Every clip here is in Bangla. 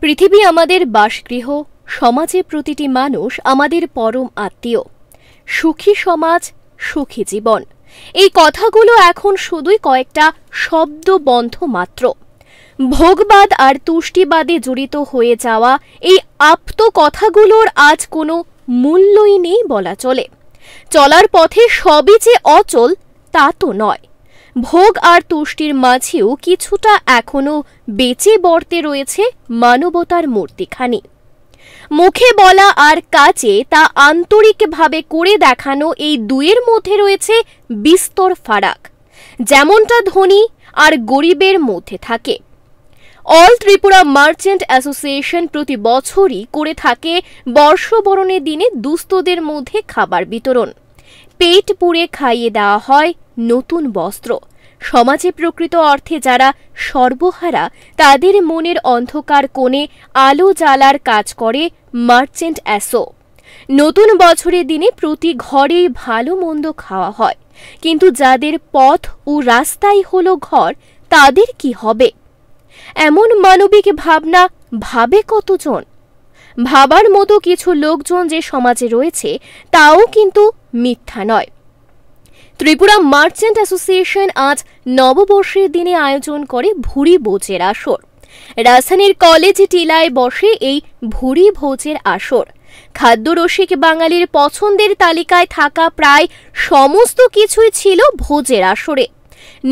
পৃথিবী আমাদের বাসগৃহ, সমাজে প্রতিটি মানুষ আমাদের পরম আত্মীয়। সুখী সমাজ, সুখী জীবন, এই কথাগুলো এখন শুধুই কয়েকটা শব্দবন্ধ মাত্র। ভোগবাদ আর তুষ্টিবাদে জড়িত হয়ে যাওয়া এই আপ্ত কথাগুলোর আজ কোনো মূল্যই নেই বলা চলে। চলার পথে সবই যে অচল তা তো নয়, ভোগ আর তুষ্টির মাঝেও কিছুটা এখনো বেঁচে বর্তে রয়েছে মানবতার মূর্তিখানি। মুখে বলা আর কাজে তা আন্তরিকভাবে করে দেখানো, এই দুয়ের মধ্যে রয়েছে বিস্তর ফারাক, যেমনটা ধনী আর গরিবের মধ্যে থাকে। অল ত্রিপুরা মার্চেন্ট অ্যাসোসিয়েশন প্রতি বছরই করে থাকে বর্ষবরণের দিনে দুস্থদের মধ্যে খাবার বিতরণ। পেট পুড়ে খাইয়ে দেওয়া হয় নতুন বস্ত্র। সমাজে প্রকৃত অর্থে যারা সর্বহারা, তাদের মনের অন্ধকার কোণে আলো জ্বালার কাজ করে মার্চেন্ট অ্যাসো। নতুন বছরের দিনে প্রতি ঘরেই ভালো মন্দ খাওয়া হয়, কিন্তু যাদের পথ ও রাস্তাই হলো ঘর, তাদের কি হবে? এমন মানবিক ভাবনা ভাবে কতজন? ভাবার মতো কিছু লোকজন যে সমাজে রয়েছে, তাও কিন্তু মিথ্যা নয়। ত্রিপুরা মার্চেন্ট অ্যাসোসিয়েশন আজ নববর্ষের দিনে আয়োজন করে ভুরি ভোজের আসর। রাজধানীর কলেজ টিলায় বসে এই ভুরি ভোজের আসর। খাদ্যরসিক বাঙালির পছন্দের তালিকায় থাকা প্রায় সমস্ত কিছুই ছিল ভোজের আসরে।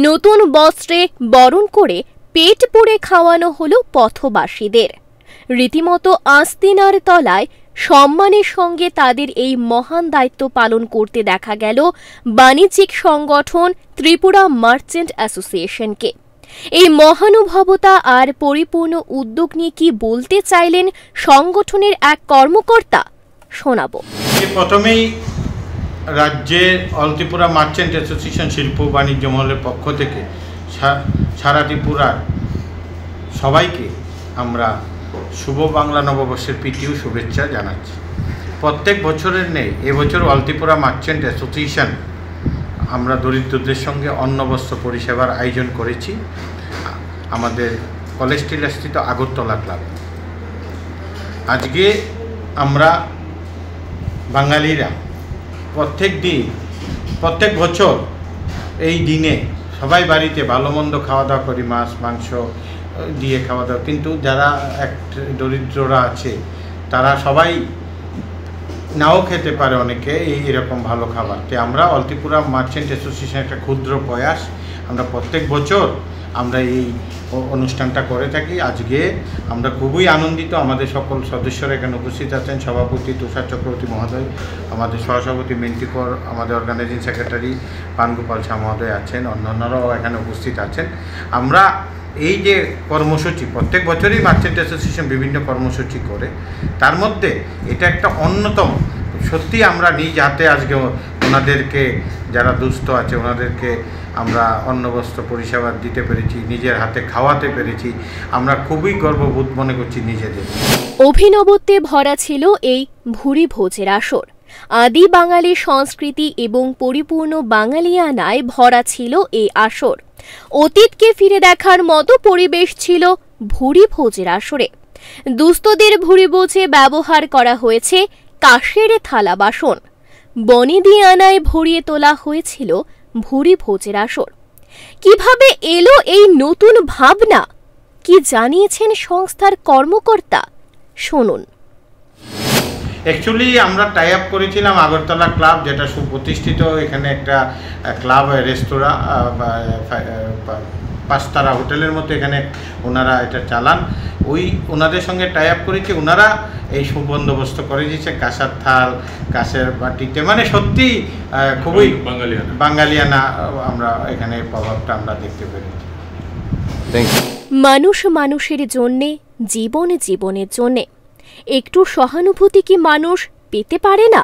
নতুন বস্ত্রে বরণ করে পেট পুড়ে খাওয়ানো হলো পথবাসীদের। রীতিমতো আস্তিনার তলায় সম্মানের সঙ্গে তাদের এই মহান দায়িত্ব পালন করতে দেখা গেল বাণিজ্যিক সংগঠন ত্রিপুরা মার্চেন্ট অ্যাসোসিয়েশনকে। এই মহানুভবতা আর পরিপূর্ণ উদ্যোগ নিয়ে কি বলতে চাইলেন সংগঠনের এক কর্মকর্তা, শোনাব। প্রথমেই রাজ্যের অল ত্রিপুরা মার্চেন্ট অ্যাসোসিয়েশন শিল্প বাণিজ্য মহলের পক্ষ থেকে সারা ত্রিপুরার সবাইকে আমরা শুভ বাংলা নববর্ষের প্রীতি ও শুভেচ্ছা জানাচ্ছি। প্রত্যেক বছরের নেই এবছর অল ত্রিপুরা মার্চেন্ট অ্যাসোসিয়েশন আমরা দরিদ্রদের সঙ্গে অন্নবস্ত্র পরিষেবার আয়োজন করেছি আমাদের কলেজ টিলাস্থিত আগরতলা ক্লাব। আজকে আমরা বাঙালিরা প্রত্যেক বছর এই দিনে সবাই বাড়িতে ভালো মন্দ খাওয়া দাওয়া করি, মাছ মাংস দিয়ে খাওয়া দাওয়া, কিন্তু যারা দরিদ্ররা আছে তারা সবাই নাও খেতে পারে অনেকে এরকম ভালো খাবার। তো আমরা অল ত্রিপুরা মার্চেন্ট অ্যাসোসিয়েশন একটা ক্ষুদ্র প্রয়াস, আমরা প্রত্যেক বছর আমরা এই অনুষ্ঠানটা করে থাকি। আজকে আমরা খুবই আনন্দিত, আমাদের সকল সদস্যরা এখানে উপস্থিত আছেন। সভাপতি তুষার চক্রবর্তী মহোদয়, আমাদের সহসভাপতি মেন্টিকর, আমাদের অর্গানাইজিং সেক্রেটারি পানগোপাল শাহ মহোদয় আছেন, অন্যান্যরাও এখানে উপস্থিত আছেন। আমরা এই যে কর্মসূচি প্রত্যেক বছরই মার্চেন্ট অ্যাসোসিয়েশন বিভিন্ন কর্মসূচি করে, তার মধ্যে এটা একটা অন্যতম। সত্যি আমরা নিজ হাতে আজকে ওনাদেরকে, যারা দুস্থ আছে ওনাদেরকে আমরা অন্নবস্ত্র পরিষেবা দিতে পেরেছি, নিজের হাতে খাওয়াতে পেরেছি। আমরা খুবই গর্ববোধ মনে করছি নিজেদের। অভিনবত্বে ভরা ছিল এই ভুরি ভোজের আসর। আদি বাঙালি সংস্কৃতি এবং পরিপূর্ণ বাঙালিয়ানায় ভরা ছিল এই আসর। অতীতকে ফিরে দেখার মতো পরিবেশ ছিল ভুরি ভোজের আসরে। দুস্থদের ভুরি ভোজে ব্যবহার করা হয়েছে কাঁসের থালা বাসন। বনেদিয়ানায় ভরিয়ে তোলা হয়েছিল ভুরি ভোজের আসর। কিভাবে এলো এই নতুন ভাবনা, কি জানিয়েছেন সংস্থার কর্মকর্তা, শুনুন। অ্যাকচুয়ালি আমরা টাই আপ করেছিলাম আগরতলা ক্লাব, যেটা সুপ্রতিষ্ঠিত। এখানে একটা ক্লাব রেস্তোরাঁ, পাঁচতারা হোটেলের মতো এখানে ওনারা এটা চালান। ওনাদের সঙ্গে টাই আপ করেছি, ওনারা এই সুবন্দোবস্ত করে দিয়েছে কাঁসার থাল, কাঁসের বাটিতে, মানে সত্যি খুবই বাঙালিয়ানা আমরা এখানে প্রভাবটা আমরা দেখতে পেরেছি। মানুষ মানুষের জন্যে, জীবন জীবনের জন্যে একটু সহানুভূতি কি মানুষ পেতে পারে না?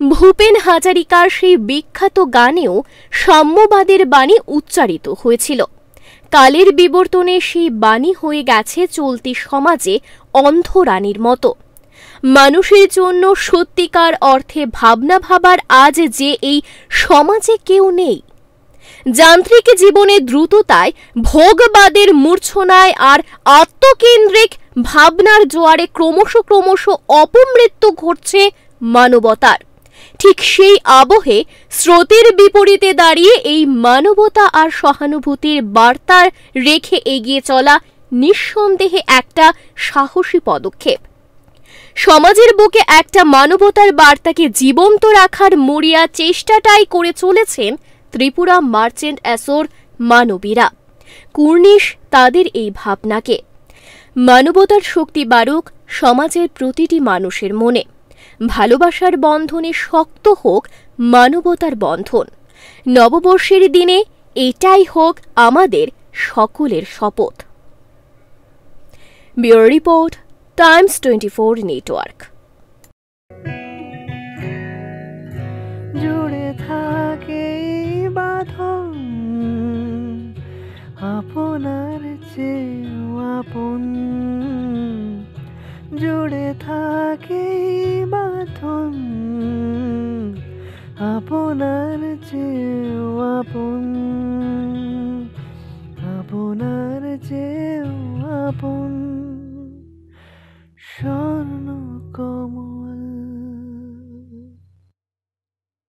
ভূপেন হাজারিকার সেই বিখ্যাত গানেও সাম্যবাদের বাণী উচ্চারিত হয়েছিল। কালের বিবর্তনে সেই বাণী হয়ে গেছে চলতি সমাজে অন্ধরানীর মতো। মানুষের জন্য সত্যিকার অর্থে ভাবনা ভাবার আজ যে এই সমাজে কেউ নেই। যান্ত্রিক জীবনের দ্রুততায়, ভোগবাদের মূর্ছনায় আর আত্মকেন্দ্রিক ভাবনার জোয়ারে ক্রমশ অপমৃত্যু ঘটছে মানবতার। ঠিক সেই আবহে স্রোতের বিপরীতে দাঁড়িয়ে এই মানবতা আর সহানুভূতির বার্তা রেখে এগিয়ে চলা নিঃসন্দেহে একটা সাহসী পদক্ষেপ। সমাজের বুকে একটা মানবতার বার্তাকে জীবন্ত রাখার মরিয়া চেষ্টাটাই করে চলেছেন ত্রিপুরা মার্চেন্ট অ্যাসোর মানবীরা। কুর্নিশ তাদের এই ভাবনাকে। মানবতার শক্তি বাড়ুক সমাজের প্রতিটি মানুষের মনে। ভালোবাসার বন্ধনে শক্ত হোক মানবতার বন্ধন। নববর্ষের দিনে এটাই হোক আমাদের সকলের শপথ। Bureau report, Times 24 network. জুড়ে থাকে বাঁধন আপনার চেয়েও আপন, জুড়ে থাকে বাঁধন আপনার চেয়েও আপন, আপনার চেয়েও আপন।